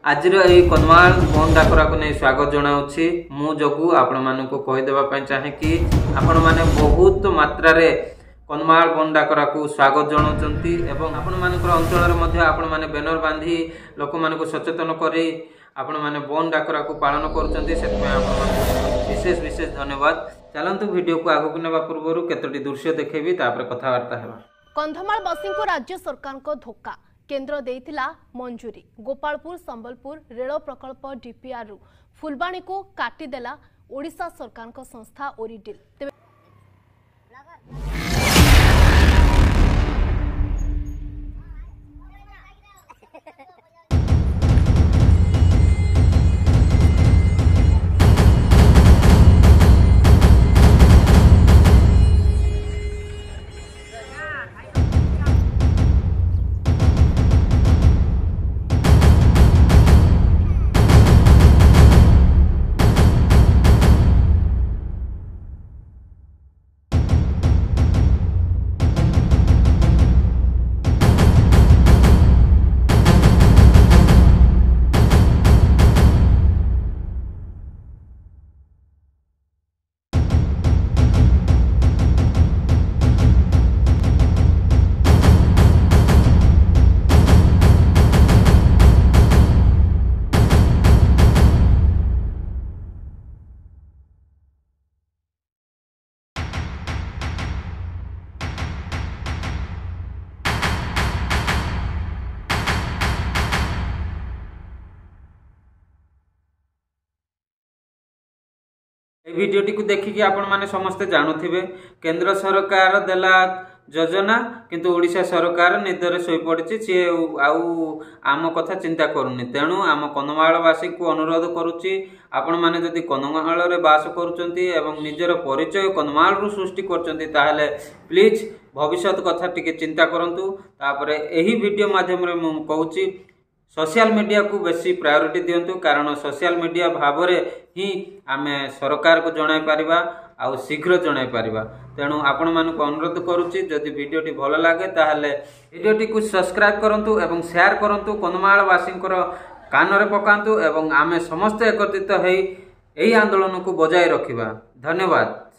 आज कन्धमाल बंद डाकरा को नहीं स्वागत जनाऊँगी मु जगू आपण मानक कहीदेवाई चाहे कि आपण मैंने बहुत मात्रा कन्धमाल बंद डाकरा को स्वागत जनाऊँगी एवं आपण मानकर अंचल आपण मैंने बैनर बांधी लोक मानक सचेतन करी आपण मैंने बंद डाकरा को पालन कर विशेष विशेष धन्यवाद। चलतु वीडियो को आगक नेबा पूर्व केतोटी दृश्य देखेबी तापर कथबार्ता हेबा। कंधमाल बसी को राज्य सरकार को धोखा केंद्र देइथिला मंजूरी गोपालपुर संबलपुर रेल प्रकल्प डीपीआर रु फुलबाणी को काटिदेला ओडिशा सरकार को संस्था ओरिडिल। भिडियोटी को देखिकी आपण माने समस्ते जानुथिबे केंद्र सरकार देला योजना किंतु ओडिशा सरकार निदरे सोई पड़िछि सी आउ आम कथा चिंता करूनी। तेणु आम कन्धमालवासी को अनुरोध करुच्ची आपण माने जदि कन्धमाल रे बास करूचंती एवं निजर परिचय कन्धमाल रु सृष्टि करचंती ताहले प्लीज भविष्यत कथा टिके चिंता करंतु। तापरे एही वीडियो माध्यम रे मु कहूची सोशल मीडिया को बेसी प्रायोरिटी दिंतु कारण सोशल मीडिया भाव ही आमे सरकार को जणाई पारिबा आउ शीघ्र जणाई पारिबा। तेणु आपण मानक अनुरोध करुच्ची जदि वीडियोटी भल लगे ताहले वीडियोटी को सब्सक्राइब करंतु एवं शेयर करंतु कन्धमालवासींकर कान रे पकांतु एवं आमे समस्त एकत्रित होई एही आंदोलन को बजाय रखिबा। धन्यवाद।